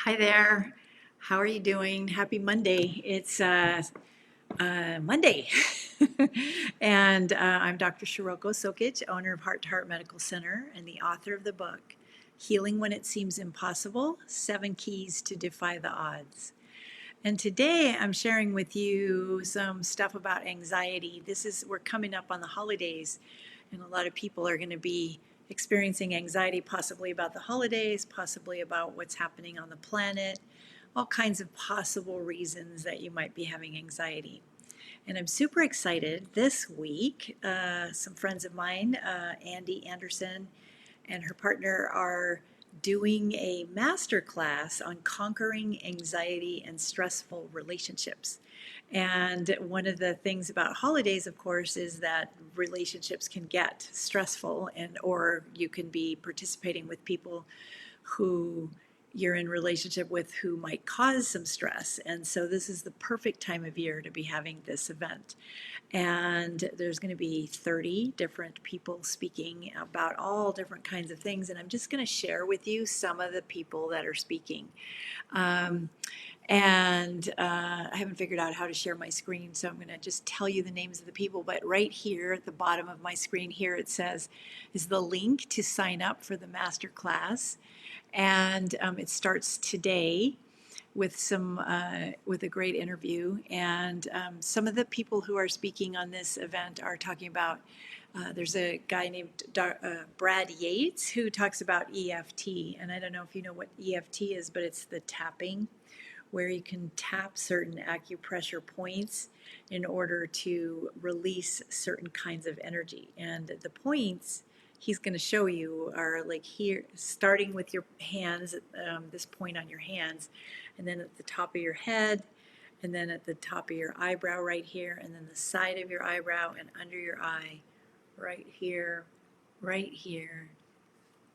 Hi there. How are you doing? Happy Monday. It's Monday. And I'm Dr. Shiroko Sokitch, owner of Heart to Heart Medical Center and the author of the book, Healing When It Seems Impossible, 7 Keys to Defy the Odds. And today I'm sharing with you some stuff about anxiety. We're coming up on the holidays, and a lot of people are going to be experiencing anxiety, possibly about the holidays, possibly about what's happening on the planet, all kinds of possible reasons that you might be having anxiety. And I'm super excited this week. Some friends of mine, Andy Anderson and her partner, are doing a masterclass on conquering anxiety and stressful relationships. And one of the things about holidays, of course, is that relationships can get stressful, and or you can be participating with people who you're in relationship with who might cause some stress. And so this is the perfect time of year to be having this event. And there's going to be 30 different people speaking about all different kinds of things. And I'm just going to share with you some of the people that are speaking. I haven't figured out how to share my screen, so I'm going to just tell you the names of the people. But right here at the bottom of my screen here, it says, is the link to sign up for the masterclass. And it starts today with with a great interview. And some of the people who are speaking on this event are talking about. There's a guy named Brad Yates who talks about EFT, and I don't know if you know what EFT is, but it's the tapping, where you can tap certain acupressure points in order to release certain kinds of energy. And the points he's going to show you are like here, starting with your hands, this point on your hands, and then at the top of your head, and then at the top of your eyebrow right here, and then the side of your eyebrow and under your eye, right here, right here,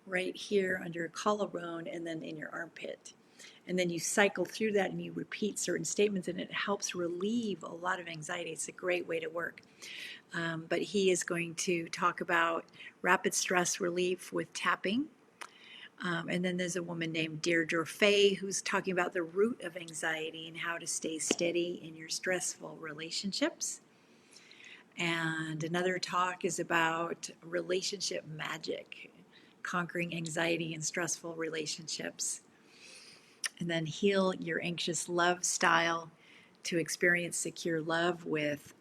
right here under your collarbone, and then in your armpit. And then you cycle through that and you repeat certain statements, and it helps relieve a lot of anxiety. It's a great way to work. But he is going to talk about rapid stress relief with tapping. And then there's a woman named Deirdre Fay who's talking about the root of anxiety and how to stay steady in your stressful relationships. And another talk is about relationship magic, conquering anxiety in stressful relationships. And then heal your anxious love style to experience secure love with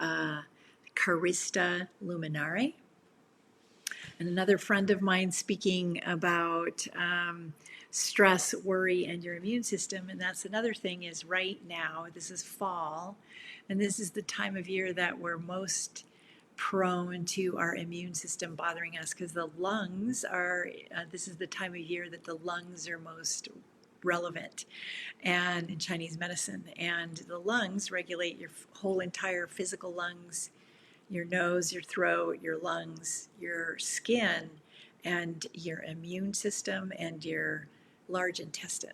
Carista Luminare. And another friend of mine speaking about stress, worry, and your immune system. And that's another thing is right now, this is fall, and this is the time of year that we're most prone to our immune system bothering us, because the lungs are, this is the time of year that the lungs are most relevant and in Chinese medicine. And the lungs regulate your whole entire physical lungs, your nose, your throat, your lungs, your skin, and your immune system and your large intestine.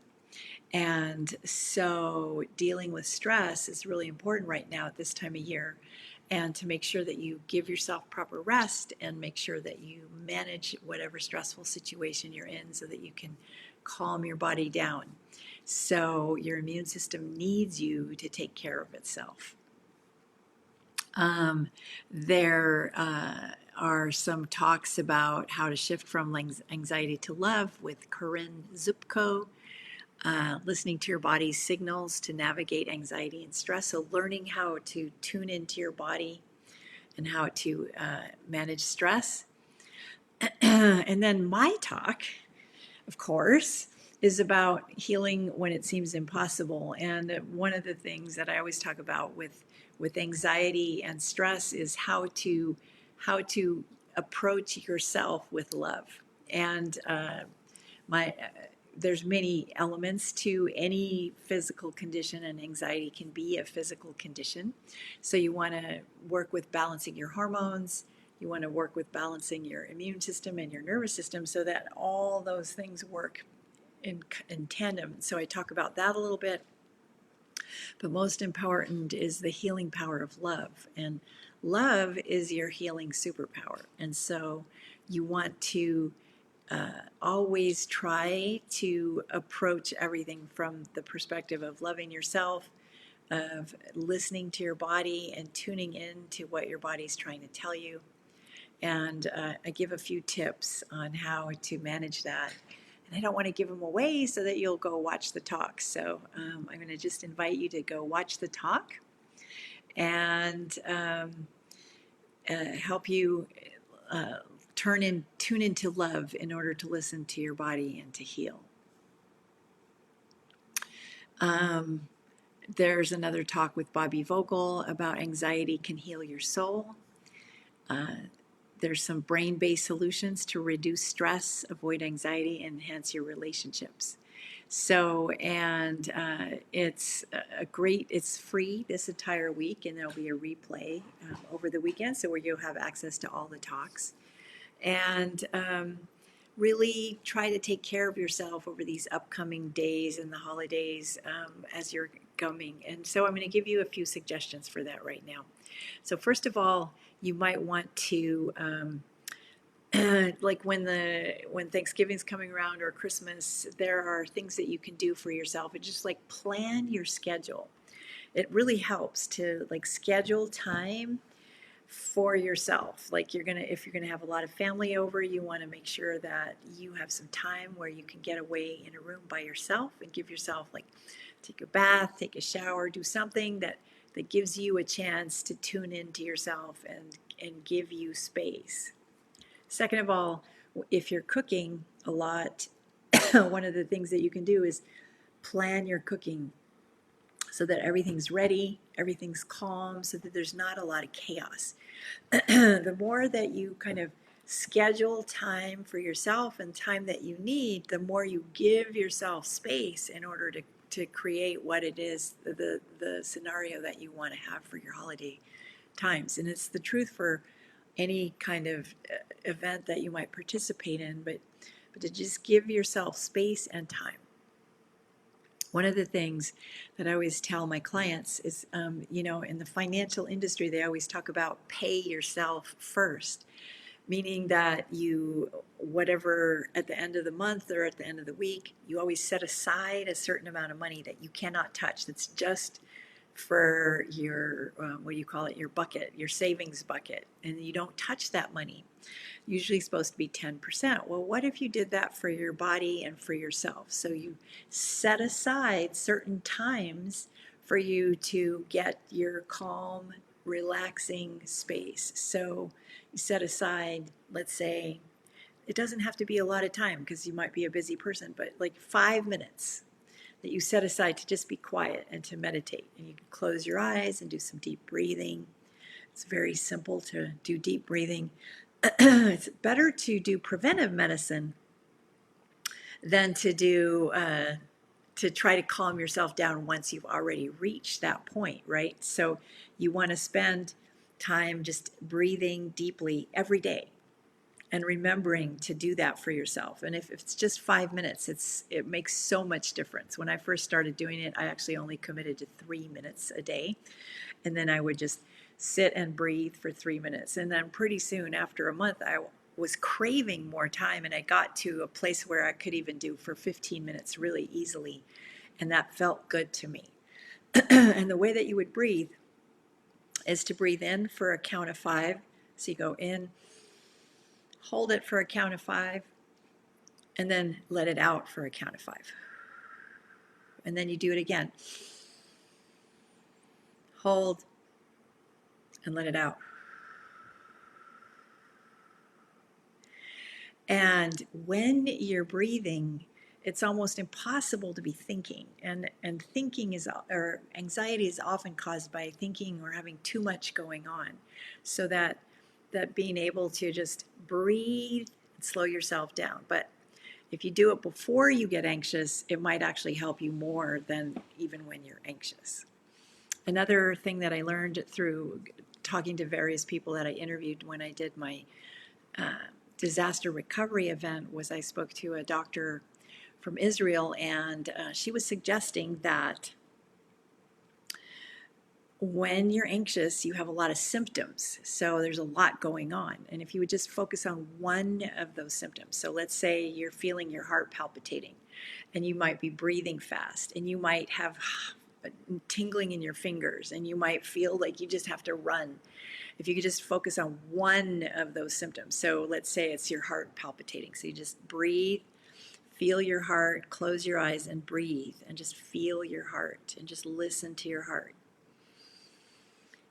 And so dealing with stress is really important right now at this time of year, and to make sure that you give yourself proper rest and make sure that you manage whatever stressful situation you're in so that you can calm your body down. So your immune system needs you to take care of itself. There are some talks about how to shift from anxiety to love with Corinne Zupko, listening to your body's signals to navigate anxiety and stress. So learning how to tune into your body and how to manage stress. And then my talk, of course, is about healing when it seems impossible. And one of the things that I always talk about with anxiety and stress is how to approach yourself with love. And there's many elements to any physical condition, and anxiety can be a physical condition. So you want to work with balancing your hormones. You want to work with balancing your immune system and your nervous system so that all those things work in tandem. So I talk about that a little bit. But most important is the healing power of love. And love is your healing superpower. And so you want to Always try to approach everything from the perspective of loving yourself, of listening to your body and tuning in to what your body's trying to tell you. And I give a few tips on how to manage that. And I don't want to give them away so that you'll go watch the talk. So I'm going to just invite you to go watch the talk and help you tune into love in order to listen to your body and to heal. There's another talk with Bobby Vogel about anxiety can heal your soul. There's some brain-based solutions to reduce stress, avoid anxiety, and enhance your relationships. So, and it's it's free this entire week, and there'll be a replay over the weekend, so where you'll have access to all the talks. And really try to take care of yourself over these upcoming days and the holidays as you're coming. And so I'm going to give you a few suggestions for that right now. So first of all, you might want to like when Thanksgiving's coming around or Christmas, there are things that you can do for yourself. And just like plan your schedule. It really helps to like schedule time for yourself. Like if you're gonna have a lot of family over, you want to make sure that you have some time where you can get away in a room by yourself and give yourself like take a bath, take a shower, do something that gives you a chance to tune into yourself and give you space. Second of all, if you're cooking a lot, one of the things that you can do is plan your cooking so that everything's ready, everything's calm, so that there's not a lot of chaos. The more that you kind of schedule time for yourself and time that you need, the more you give yourself space in order to create what it is, the scenario that you want to have for your holiday times. And it's the truth for any kind of event that you might participate in, but to just give yourself space and time. One of the things that I always tell my clients is, in the financial industry, they always talk about pay yourself first, meaning that whatever at the end of the month or at the end of the week, you always set aside a certain amount of money that you cannot touch. That's just for your, your bucket, your savings bucket, and you don't touch that money. Usually supposed to be 10%. Well, what if you did that for your body and for yourself? So you set aside certain times for you to get your calm, relaxing space. So you set aside, let's say, it doesn't have to be a lot of time because you might be a busy person, but like 5 minutes that you set aside to just be quiet and to meditate. And you can close your eyes and do some deep breathing. It's very simple to do deep breathing. It's better to do preventive medicine than to do to try to calm yourself down once you've already reached that point, right? So you want to spend time just breathing deeply every day and remembering to do that for yourself. And if it's just 5 minutes, it makes so much difference. When I first started doing it, I actually only committed to 3 minutes a day, and then I would just sit and breathe for 3 minutes. And then pretty soon after a month, I was craving more time, and I got to a place where I could even do for 15 minutes really easily. And that felt good to me. And the way that you would breathe is to breathe in for a count of 5. So you go in, hold it for a count of 5, and then let it out for a count of 5. And then you do it again. Hold and let it out. And when you're breathing, it's almost impossible to be thinking. And thinking or anxiety is often caused by thinking or having too much going on. So that being able to just breathe and slow yourself down. But if you do it before you get anxious, it might actually help you more than even when you're anxious. Another thing that I learned through talking to various people that I interviewed when I did my disaster recovery event was I spoke to a doctor from Israel, and she was suggesting that when you're anxious, you have a lot of symptoms. So there's a lot going on. And if you would just focus on one of those symptoms. So let's say you're feeling your heart palpitating and you might be breathing fast and you might have tingling in your fingers and you might feel like you just have to run. If you could just focus on one of those symptoms. So let's say it's your heart palpitating. So you just breathe, feel your heart, close your eyes and breathe and just feel your heart and just listen to your heart.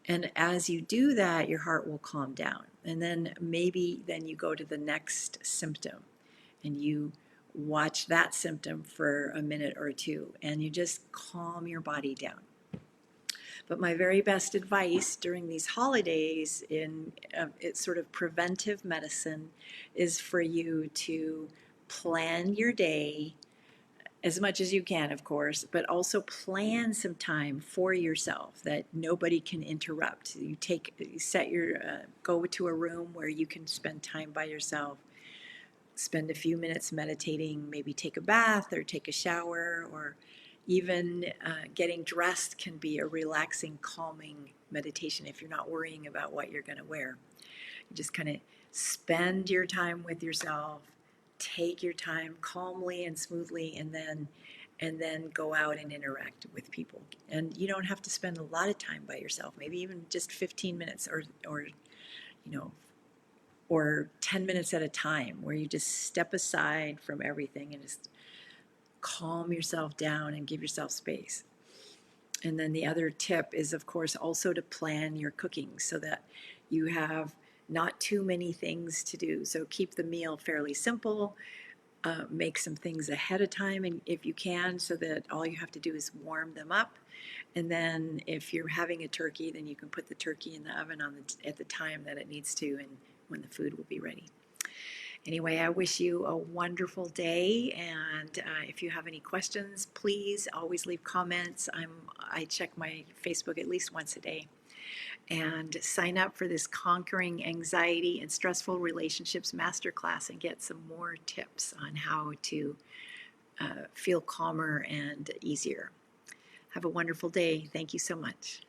And as you do that, your heart will calm down. And then maybe then you go to the next symptom and you watch that symptom for a minute or two and you just calm your body down. But my very best advice during these holidays in it's sort of preventive medicine is for you to plan your day as much as you can, of course, but also plan some time for yourself that nobody can interrupt. You go to a room where you can spend time by yourself, spend a few minutes meditating, maybe take a bath or take a shower, or even getting dressed can be a relaxing, calming meditation if you're not worrying about what you're going to wear. You just kind of spend your time with yourself, take your time calmly and smoothly, and then go out and interact with people. And you don't have to spend a lot of time by yourself, maybe even just 15 minutes or you know, or 10 minutes at a time, where you just step aside from everything and just calm yourself down and give yourself space. And then the other tip is, of course, also to plan your cooking so that you have not too many things to do. So keep the meal fairly simple. Make some things ahead of time, and if you can, so that all you have to do is warm them up. And then if you're having a turkey, then you can put the turkey in the oven at the time that it needs to and when the food will be ready. Anyway, I wish you a wonderful day, and if you have any questions, please always leave comments. I check my Facebook at least once a day. And sign up for this Conquering Anxiety and Stressful Relationships Masterclass and get some more tips on how to feel calmer and easier. Have a wonderful day. Thank you so much.